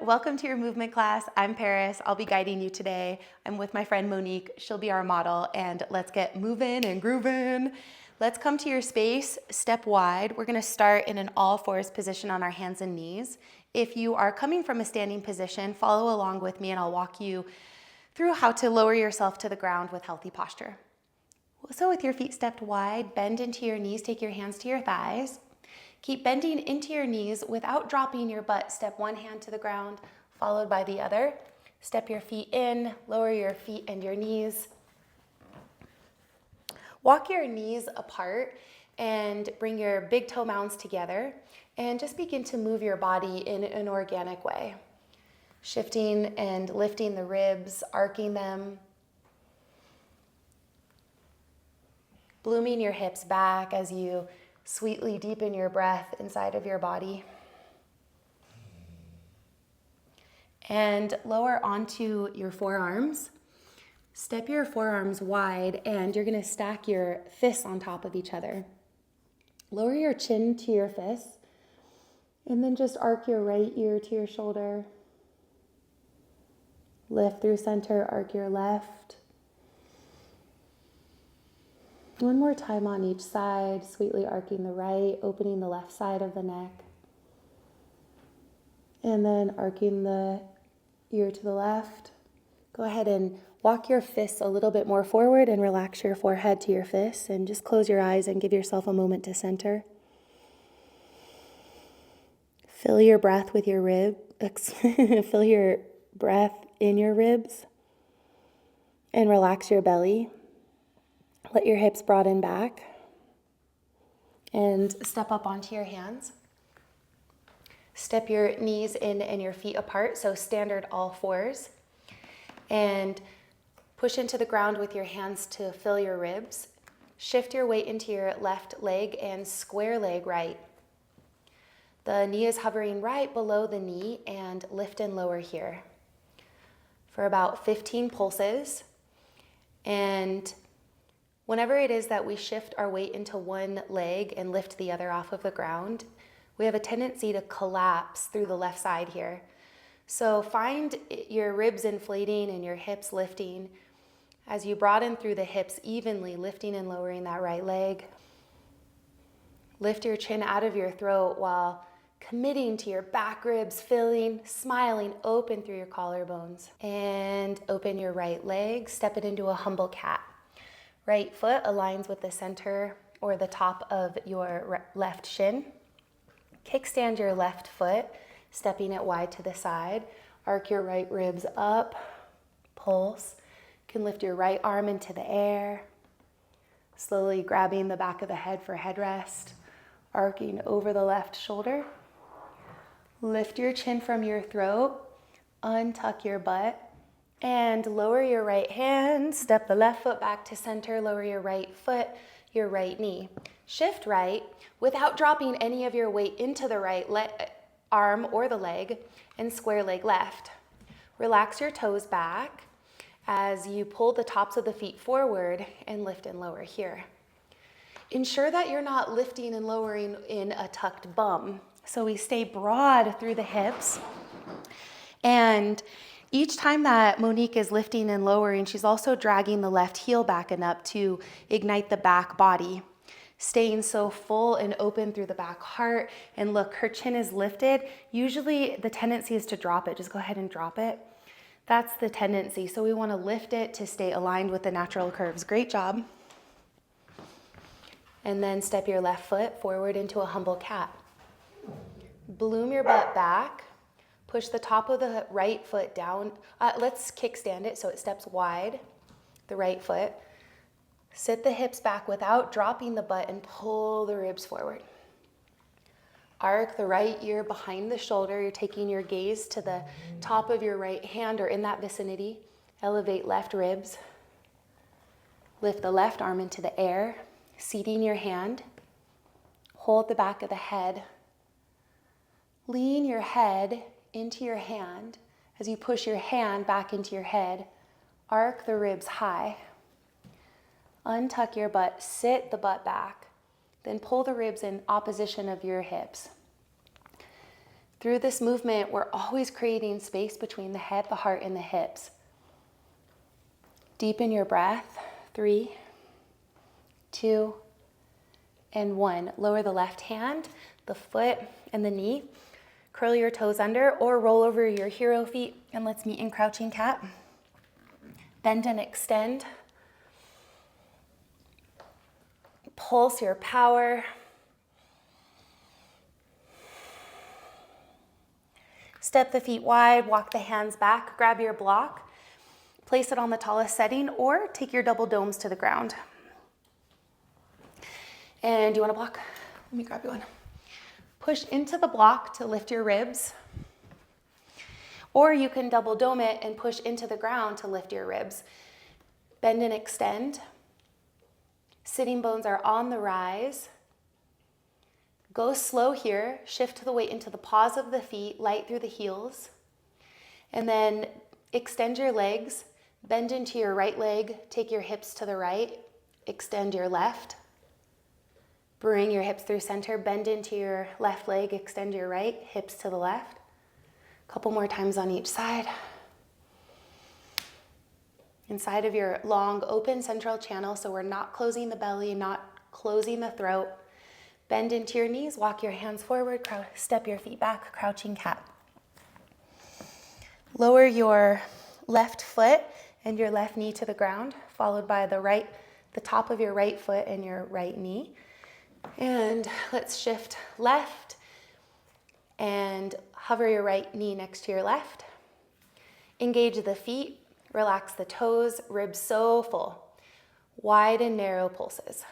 Welcome to your movement class. I'm Paris. I'll be guiding you today. I'm with my friend Monique. She'll be our model, and let's get moving and grooving. Let's come to your space, step wide. We're gonna start in an all fours position on our hands and knees. If you are coming from a standing position, follow along with me and I'll walk you through how to lower yourself to the ground with healthy posture. So with your feet stepped wide, bend into your knees, take your hands to your thighs. Keep bending into your knees without dropping your butt. Step one hand to the ground, followed by the other. Step your feet in, lower your feet and your knees. Walk your knees apart and bring your big toe mounds together and just begin to move your body in an organic way. Shifting and lifting the ribs, arcing them. Blooming your hips back as you sweetly deepen your breath inside of your body. And lower onto your forearms. Step your forearms wide and you're gonna stack your fists on top of each other. Lower your chin to your fists and then just arc your right ear to your shoulder. Lift through center, arc your left. One more time on each side, sweetly arcing the right, opening the left side of the neck. And then arcing the ear to the left. Go ahead and walk your fists a little bit more forward and relax your forehead to your fists and just close your eyes and give yourself a moment to center. Fill your breath with your fill your breath in your ribs and relax your belly. Let your hips broaden back and step up onto your hands. Step your knees in and your feet apart, so standard all fours. And push into the ground with your hands to fill your ribs. Shift your weight into your left leg and square leg right. The knee is hovering right below the knee and lift and lower here for about 15 pulses. And whenever it is that we shift our weight into one leg and lift the other off of the ground, we have a tendency to collapse through the left side here. So find your ribs inflating and your hips lifting as you broaden through the hips evenly, lifting and lowering that right leg. Lift your chin out of your throat while committing to your back ribs, filling, smiling, open through your collarbones. And open your right leg, step it into a humble cat. Right foot aligns with the center or the top of your left shin. Kickstand your left foot, stepping it wide to the side. Arc your right ribs up, pulse. You can lift your right arm into the air, slowly grabbing the back of the head for headrest, arcing over the left shoulder. Lift your chin from your throat, untuck your butt, and lower your right hand, step the left foot back to center, lower your right foot, your right knee. Shift right without dropping any of your weight into the right arm or the leg, and square leg left. Relax your toes back as you pull the tops of the feet forward and lift and lower here. Ensure that you're not lifting and lowering in a tucked bum. So we stay broad through the hips. And each time that Monique is lifting and lowering, she's also dragging the left heel back and up to ignite the back body. Staying so full and open through the back heart. And look, her chin is lifted. Usually the tendency is to drop it. Just go ahead and drop it. That's the tendency. So we want to lift it to stay aligned with the natural curves. Great job. And then step your left foot forward into a humble cat. Bloom your butt back. Push the top of the right foot down. Let's kickstand it so it steps wide, the right foot. Sit the hips back without dropping the butt and pull the ribs forward. Arc the right ear behind the shoulder. You're taking your gaze to the top of your right hand or in that vicinity. Elevate left ribs. Lift the left arm into the air, seating your hand. Hold the back of the head. Lean your head into your hand. As you push your hand back into your head, arc the ribs high. Untuck your butt, sit the butt back, then pull the ribs in opposition of your hips. Through this movement, we're always creating space between the head, the heart, and the hips. Deepen your breath. 3, 2, and 1. Lower the left hand, the foot, and the knee. Curl your toes under or roll over your hero feet, and let's meet in crouching cat. Bend and extend. Pulse your power. Step the feet wide, walk the hands back, grab your block, place it on the tallest setting, or take your double domes to the ground. And do you want a block? Let me grab you one. Push into the block to lift your ribs, or you can double dome it and push into the ground to lift your ribs. Bend and extend. Sitting bones are on the rise. Go slow here. Shift the weight into the paws of the feet, light through the heels. And then extend your legs. Bend into your right leg. Take your hips to the right. Extend your left. Bring your hips through center. Bend into your left leg. Extend your right. Hips to the left. A couple more times on each side. Inside of your long open central channel, so we're not closing the belly, not closing the throat. Bend into your knees, walk your hands forward, step your feet back, crouching cat. Lower your left foot and your left knee to the ground, followed by the top of your right foot and your right knee. And let's shift left and hover your right knee next to your left. Engage the feet. Relax the toes, ribs so full. Wide and narrow pulses.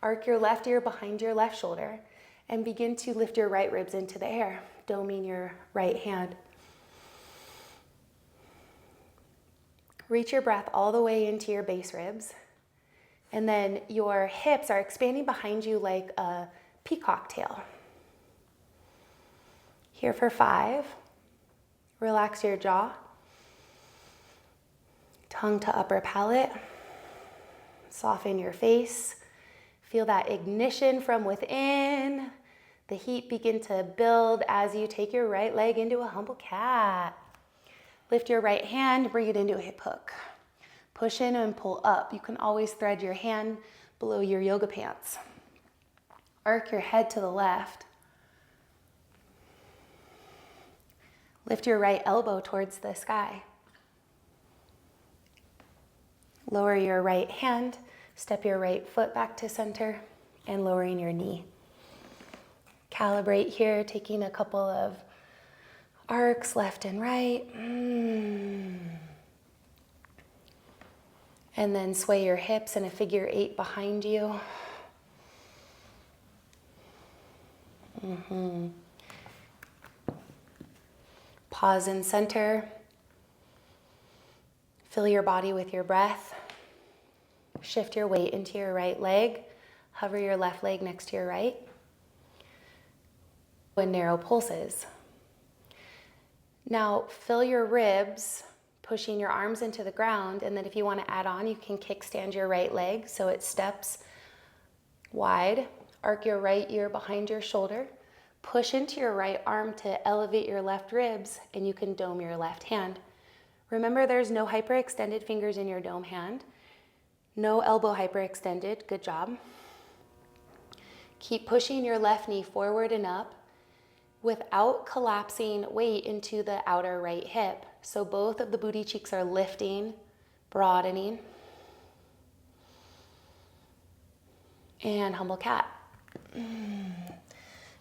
Arc your left ear behind your left shoulder and begin to lift your right ribs into the air, doming your right hand. Reach your breath all the way into your base ribs. And then your hips are expanding behind you like a peacock tail. Here for 5. Relax your jaw. Tongue to upper palate. Soften your face. Feel that ignition from within. The heat begin to build as you take your right leg into a humble cat. Lift your right hand, bring it into a hip hook. Push in and pull up. You can always thread your hand below your yoga pants. Arc your head to the left. Lift your right elbow towards the sky. Lower your right hand, step your right foot back to center, and lowering your knee. Calibrate here, taking a couple of arcs left and right. And then sway your hips in a figure 8 behind you. Pause in center. Fill your body with your breath. Shift your weight into your right leg. Hover your left leg next to your right. And narrow pulses. Now fill your ribs, pushing your arms into the ground, and then if you want to add on, you can kickstand your right leg so it steps wide. Arc your right ear behind your shoulder. Push into your right arm to elevate your left ribs, and you can dome your left hand. Remember, there's no hyperextended fingers in your dome hand. No elbow hyperextended. Good job. Keep pushing your left knee forward and up without collapsing weight into the outer right hip. So both of the booty cheeks are lifting, broadening. And humble cat.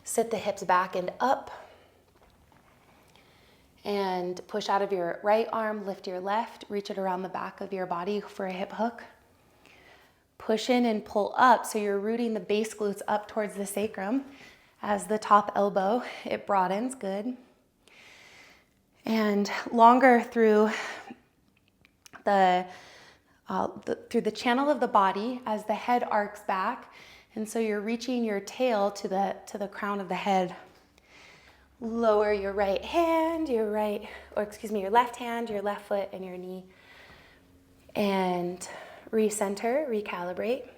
Sit the hips back and up. And push out of your right arm, lift your left, reach it around the back of your body for a hip hook. Push in and pull up, so you're rooting the base glutes up towards the sacrum. As the top elbow, it broadens, good. And longer through the channel of the body as the head arcs back. And so you're reaching your tail to the crown of the head. Lower your right hand, your left hand, your left foot, and your knee. And recenter, recalibrate.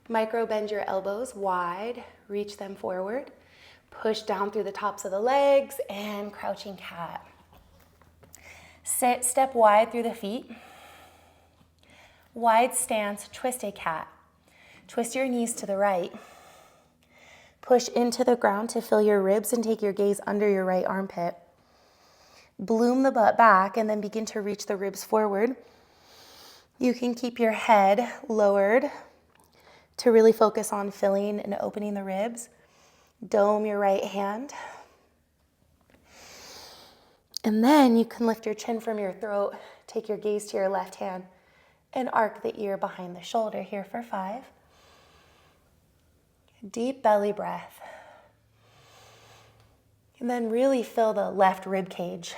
Micro bend your elbows wide, reach them forward. Push down through the tops of the legs and crouching cat. Sit, step wide through the feet. Wide stance, twisted cat. Twist your knees to the right. Push into the ground to fill your ribs and take your gaze under your right armpit. Bloom the butt back and then begin to reach the ribs forward. You can keep your head lowered to really focus on filling and opening the ribs. Dome your right hand. And then you can lift your chin from your throat, take your gaze to your left hand, and arc the ear behind the shoulder here for 5. Deep belly breath. And then really fill the left rib cage.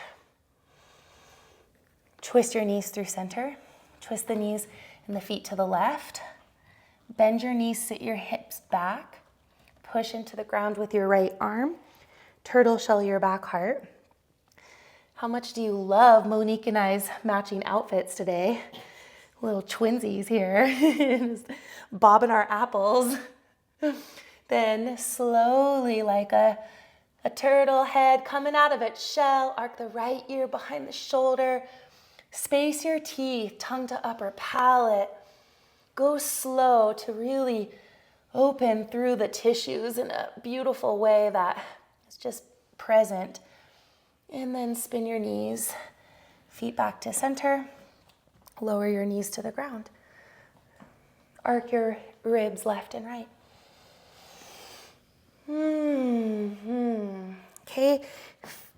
Twist your knees through center. Twist the knees and the feet to the left. Bend your knees, sit your hips back. Push into the ground with your right arm. Turtle shell your back heart. How much do you love Monique and I's matching outfits today? Little twinsies here. Just bobbing our apples. Then slowly, like a turtle head coming out of its shell, arc the right ear behind the shoulder. Space your teeth, tongue to upper palate. Go slow to really open through the tissues in a beautiful way that is just present. And then spin your knees, feet back to center. Lower your knees to the ground. Arc your ribs left and right. Okay,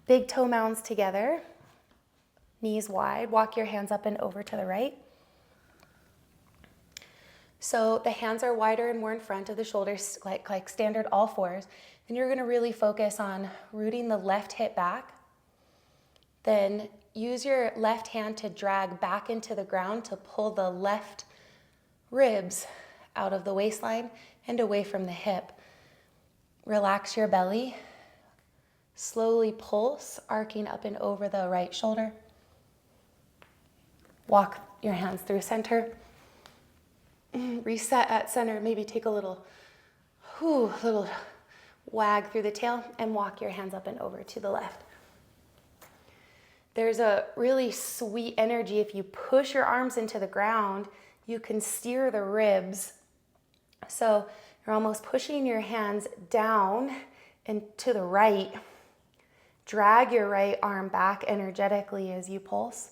big toe mounds together. Knees wide. Walk your hands up and over to the right. So the hands are wider and more in front of the shoulders, like standard all fours. Then you're gonna really focus on rooting the left hip back. Then use your left hand to drag back into the ground to pull the left ribs out of the waistline and away from the hip. Relax your belly. Slowly pulse, arcing up and over the right shoulder. Walk your hands through center. Reset at center. Maybe take a little wag through the tail and walk your hands up and over to the left. There's a really sweet energy. If you push your arms into the ground, you can steer the ribs. So you're almost pushing your hands down and to the right. Drag your right arm back energetically as you pulse.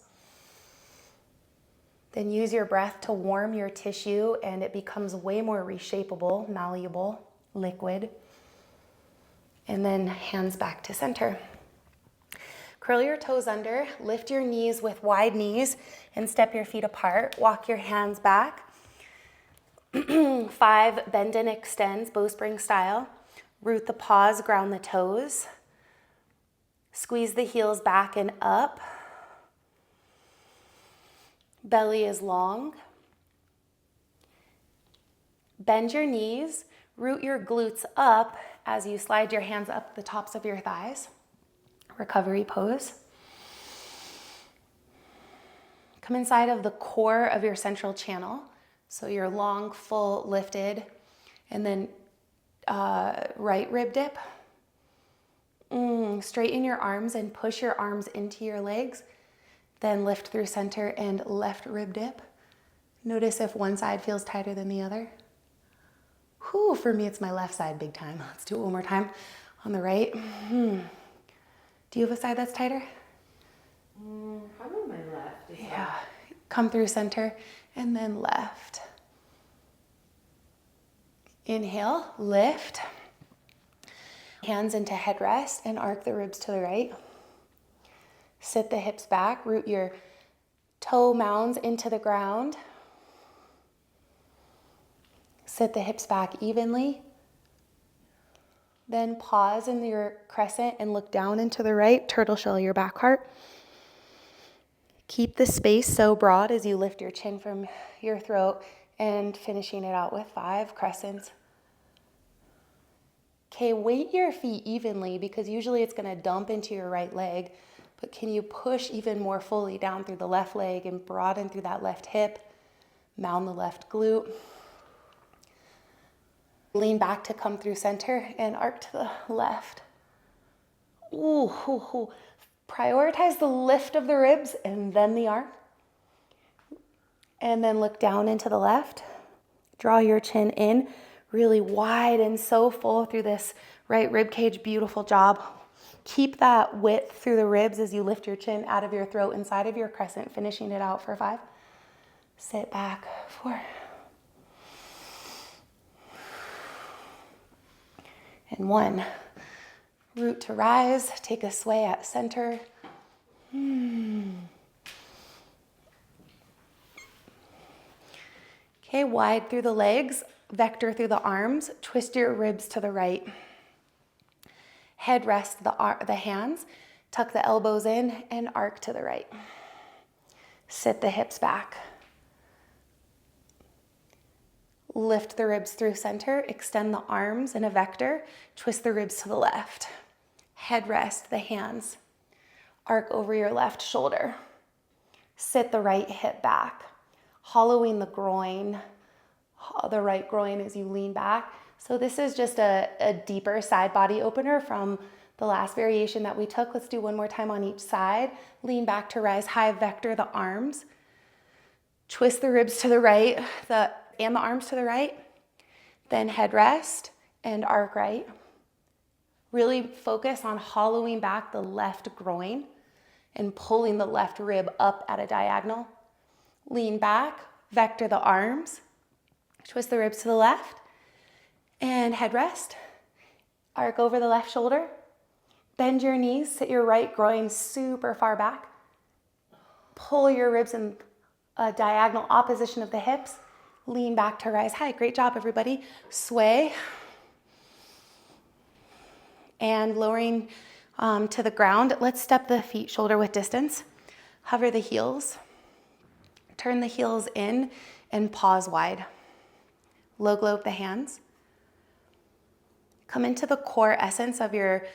Then use your breath to warm your tissue and it becomes way more reshapeable, malleable, liquid. And then hands back to center. Curl your toes under, lift your knees with wide knees and step your feet apart. Walk your hands back. 5 bend and extends, bowspring style. Root the paws, ground the toes. Squeeze the heels back and up. Belly is long. Bend your knees, root your glutes up as you slide your hands up the tops of your thighs. Recovery pose. Come inside of the core of your central channel. So you're long, full, lifted, and then right rib dip. Straighten your arms and push your arms into your legs. Then lift through center and left rib dip. Notice if one side feels tighter than the other. Whew, for me, it's my left side big time. Let's do it one more time on the right. Do you have a side that's tighter? Probably my left. Yeah. Come through center and then left. Inhale, lift. Hands into headrest and arc the ribs to the right. Sit the hips back, root your toe mounds into the ground. Sit the hips back evenly. Then pause in your crescent and look down into the right, turtle shell your back heart. Keep the space so broad as you lift your chin from your throat and finishing it out with 5 crescents. Okay, weight your feet evenly because usually it's gonna dump into your right leg, but can you push even more fully down through the left leg and broaden through that left hip, mound the left glute. Lean back to come through center and arc to the left. Ooh, ooh, ooh. Prioritize the lift of the ribs and then the arc. And then look down into the left. Draw your chin in really wide and so full through this right rib cage. Beautiful job. Keep that width through the ribs as you lift your chin out of your throat, inside of your crescent, finishing it out for 5. Sit back, 4. And 1. Root to rise, take a sway at center. Okay, wide through the legs, vector through the arms, twist your ribs to the right. Head rest the hands, tuck the elbows in and arc to the right. Sit the hips back. Lift the ribs through center, extend the arms in a vector, twist the ribs to the left. Head rest the hands, arc over your left shoulder. Sit the right hip back, hollowing the groin, the right groin as you lean back. So this is just a deeper side body opener from the last variation that we took. Let's do one more time on each side. Lean back to rise high, vector the arms. Twist the ribs to the right and the arms to the right. Then head rest and arc right. Really focus on hollowing back the left groin and pulling the left rib up at a diagonal. Lean back, vector the arms. Twist the ribs to the left. And head rest, arc over the left shoulder, bend your knees, sit your right groin super far back, pull your ribs in a diagonal opposition of the hips, lean back to rise high. Great job, everybody. Sway, and lowering to the ground. Let's step the feet shoulder width distance, hover the heels, turn the heels in and pause wide. Low globe the hands. Come into the core essence of your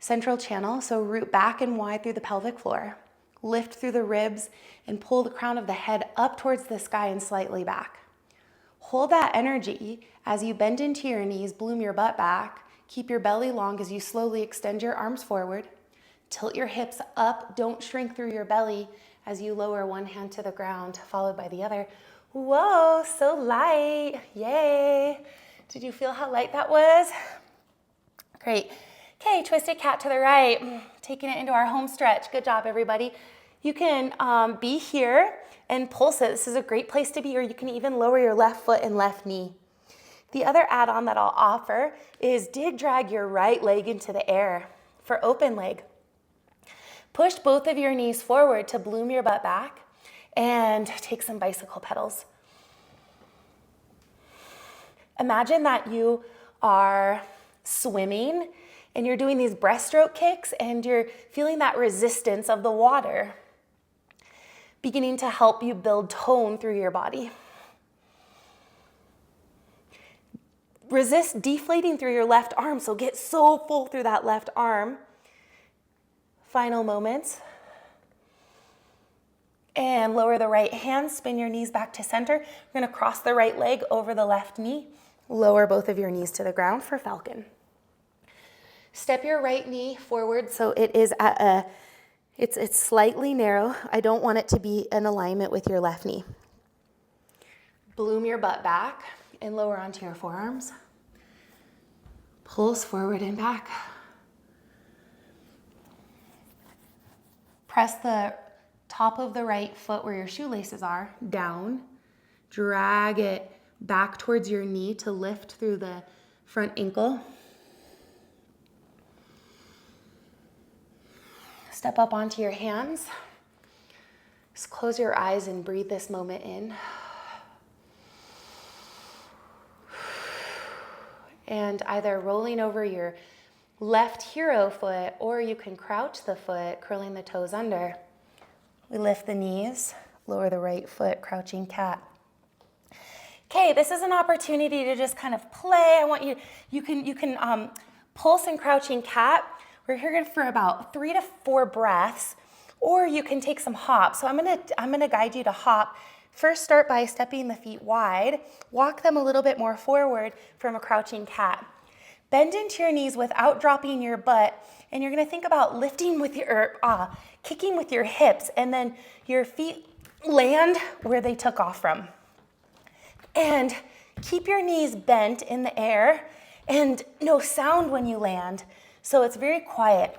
central channel, so root back and wide through the pelvic floor. Lift through the ribs and pull the crown of the head up towards the sky and slightly back. Hold that energy as you bend into your knees, bloom your butt back. Keep your belly long as you slowly extend your arms forward. Tilt your hips up, don't shrink through your belly as you lower one hand to the ground, followed by the other. Whoa, so light, yay. Did you feel how light that was? Great. Okay, twisted cat to the right, taking it into our home stretch. Good job, everybody. You can be here and pulse it. This is a great place to be, or you can even lower your left foot and left knee. The other add-on that I'll offer is drag your right leg into the air for open leg. Push both of your knees forward to bloom your butt back and take some bicycle pedals. Imagine that you are swimming and you're doing these breaststroke kicks and you're feeling that resistance of the water beginning to help you build tone through your body. Resist deflating through your left arm, so get so full through that left arm. Final moments. And lower the right hand, spin your knees back to center. We're gonna cross the right leg over the left knee. Lower both of your knees to the ground for falcon. Step your right knee forward so it is at it's slightly narrow. I don't want it to be in alignment with your left knee. Bloom your butt back and lower onto your forearms. Pulse forward and back. Press the top of the right foot where your shoelaces are down. Drag it back towards your knee to lift through the front ankle. Step up onto your hands. Just close your eyes and breathe this moment in. And either rolling over your left hero foot, or you can crouch the foot, curling the toes under. We lift the knees, lower the right foot, crouching cat. Okay, this is an opportunity to just kind of play. I want you can pulse in crouching cat. We're here for about 3 to 4 breaths, or you can take some hops. So I'm gonna guide you to hop First, start by stepping the feet wide. Walk them a little bit more forward from a crouching cat. Bend into your knees without dropping your butt, and you're gonna think about lifting with kicking with your hips, and then your feet land where they took off from. And keep your knees bent in the air, and no sound when you land, so it's very quiet.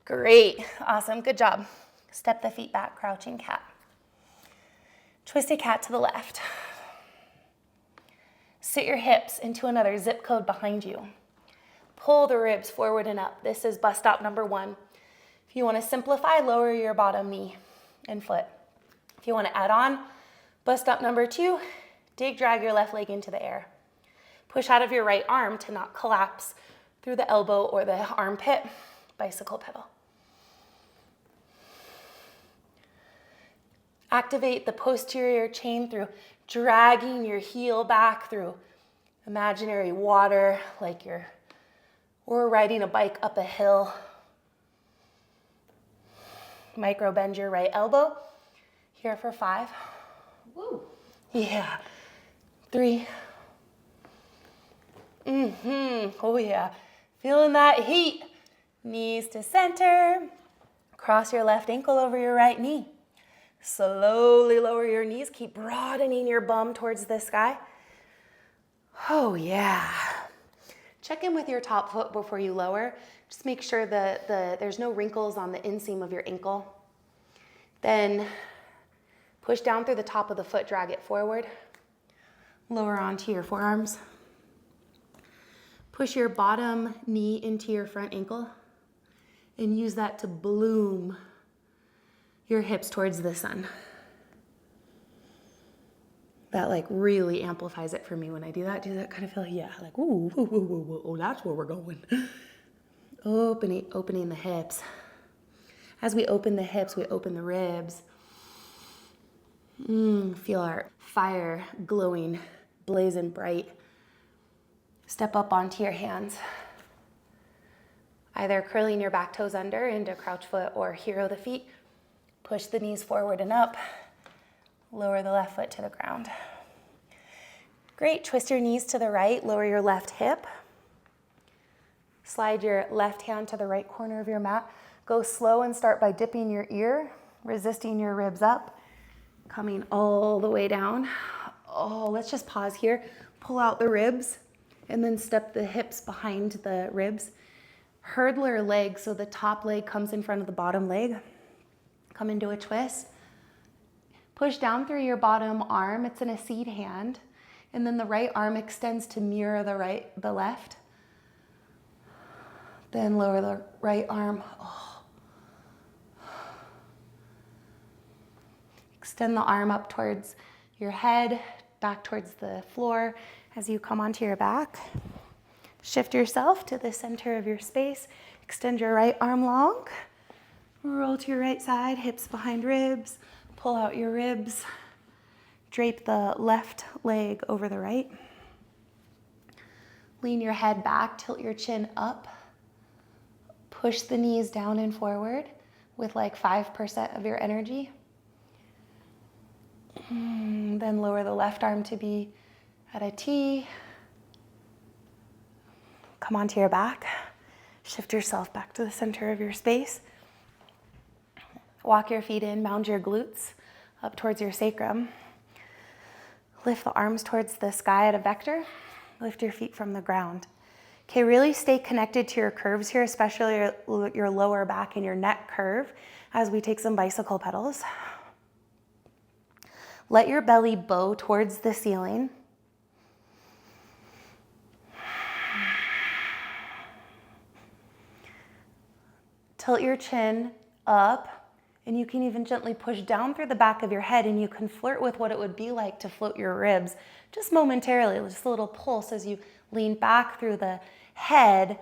Great, awesome, good job. Step the feet back, crouching cat. Twisted cat to the left. Sit your hips into another zip code behind you. Pull the ribs forward and up. This is bus stop number 1. If you want to simplify, lower your bottom knee and foot. If you want to add on, bus stop number 2, drag your left leg into the air. Push out of your right arm to not collapse through the elbow or the armpit, bicycle pedal. Activate the posterior chain through dragging your heel back through imaginary water, like or riding a bike up a hill. Micro bend your right elbow. Here for 5. Woo. Yeah. 3. Oh yeah. Feeling that heat. Knees to center. Cross your left ankle over your right knee. Slowly lower your knees. Keep broadening your bum towards the sky. Oh yeah. Check in with your top foot before you lower. Just make sure that there's no wrinkles on the inseam of your ankle. Then push down through the top of the foot, drag it forward. Lower onto your forearms. Push your bottom knee into your front ankle and use that to bloom your hips towards the sun. That like really amplifies it for me when I do that. Do that kind of feel, yeah, like, ooh, ooh, ooh, ooh, ooh, that's where we're going. Opening the hips. As we open the hips, we open the ribs. Feel our fire glowing, blazing bright. Step up onto your hands. Either curling your back toes under into crouch foot or hero the feet. Push the knees forward and up. Lower the left foot to the ground. Great, twist your knees to the right, lower your left hip. Slide your left hand to the right corner of your mat. Go slow and start by dipping your ear, resisting your ribs up, coming all the way down. Oh, let's just pause here. Pull out the ribs and then step the hips behind the ribs. Hurdler leg, so the top leg comes in front of the bottom leg. Come into a twist. Push down through your bottom arm. It's in a seed hand. And then the right arm extends to mirror the left. Then lower the right arm. Oh. Extend the arm up towards your head, back towards the floor as you come onto your back. Shift yourself to the center of your space. Extend your right arm long. Roll to your right side, hips behind ribs. Pull out your ribs. Drape the left leg over the right. Lean your head back, tilt your chin up. Push the knees down and forward with like 5% of your energy. Then lower the left arm to be at a T. Come onto your back. Shift yourself back to the center of your space. Walk your feet in, mound your glutes up towards your sacrum. Lift the arms towards the sky at a vector. Lift your feet from the ground. Okay, really stay connected to your curves here, especially your lower back and your neck curve as we take some bicycle pedals. Let your belly bow towards the ceiling. Tilt your chin up. And you can even gently push down through the back of your head, and you can flirt with what it would be like to float your ribs just momentarily, just a little pulse as you lean back through the head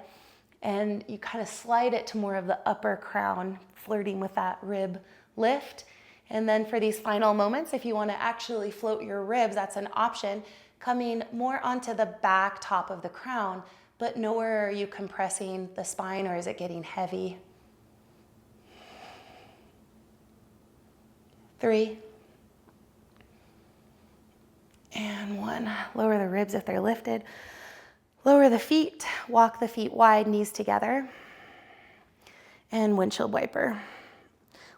and you kind of slide it to more of the upper crown, flirting with that rib lift. And then for these final moments, if you want to actually float your ribs, that's an option, coming more onto the back top of the crown, but nowhere are you compressing the spine or is it getting heavy? 3, and 1. Lower the ribs if they're lifted. Lower the feet, walk the feet wide, knees together, and windshield wiper.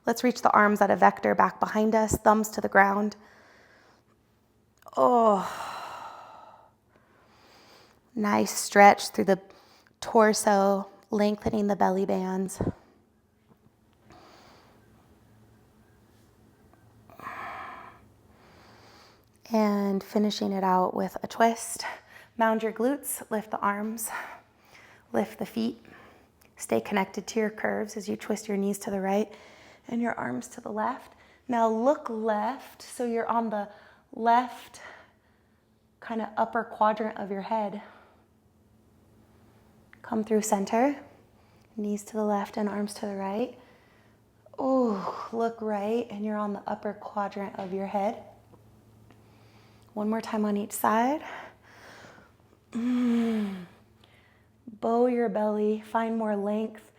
Let's reach the arms at a vector back behind us, thumbs to the ground. Oh, nice stretch through the torso, lengthening the belly bands. And finishing it out with a twist. Mound your glutes, lift the arms, lift the feet. Stay connected to your curves as you twist your knees to the right and your arms to the left. Now look left, so you're on the left kind of upper quadrant of your head. Come through center, knees to the left and arms to the right. Oh, look right, and you're on the upper quadrant of your head. One more time on each side. Bow your belly, find more length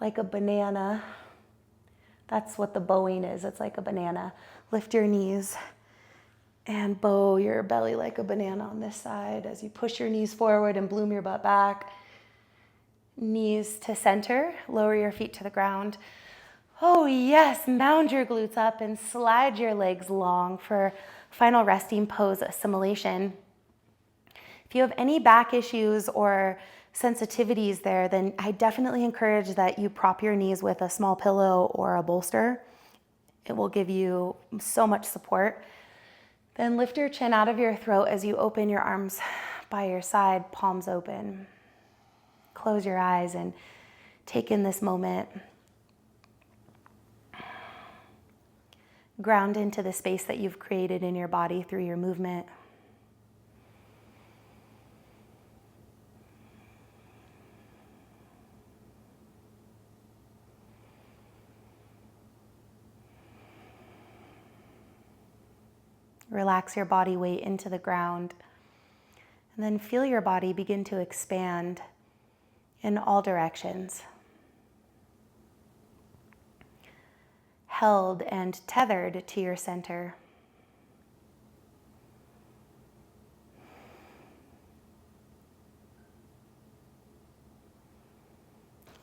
like a banana. That's what the bowing is, it's like a banana. Lift your knees and bow your belly like a banana on this side as you push your knees forward and bloom your butt back. Knees to center, lower your feet to the ground. Oh yes, mound your glutes up and slide your legs long for final resting pose assimilation. If you have any back issues or sensitivities there, then I definitely encourage that you prop your knees with a small pillow or a bolster. It will give you so much support. Then lift your chin out of your throat as you open your arms by your side, palms open. Close your eyes and take in this moment. Ground into the space that you've created in your body through your movement. Relax your body weight into the ground. And then feel your body begin to expand in all directions. Held and tethered to your center.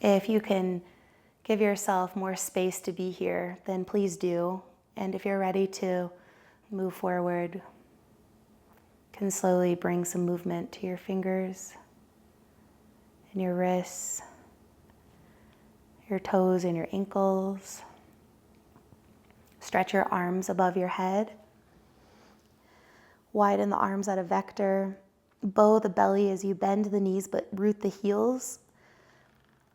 If you can give yourself more space to be here, then please do. And if you're ready to move forward, can slowly bring some movement to your fingers and your wrists, your toes and your ankles. Stretch your arms above your head. Widen the arms at a vector. Bow the belly as you bend the knees but root the heels.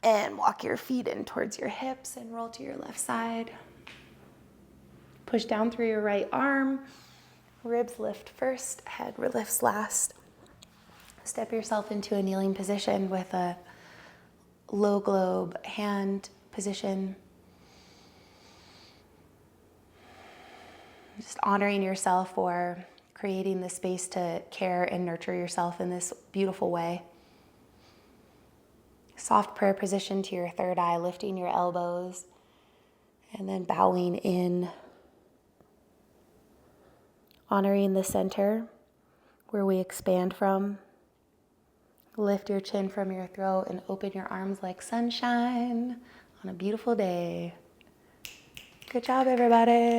And walk your feet in towards your hips and roll to your left side. Push down through your right arm. Ribs lift first, head lifts last. Step yourself into a kneeling position with a low globe hand position. Just honoring yourself for creating the space to care and nurture yourself in this beautiful way. Soft prayer position to your third eye, lifting your elbows and then bowing in. Honoring the center where we expand from. Lift your chin from your throat and open your arms like sunshine on a beautiful day. Good job, everybody.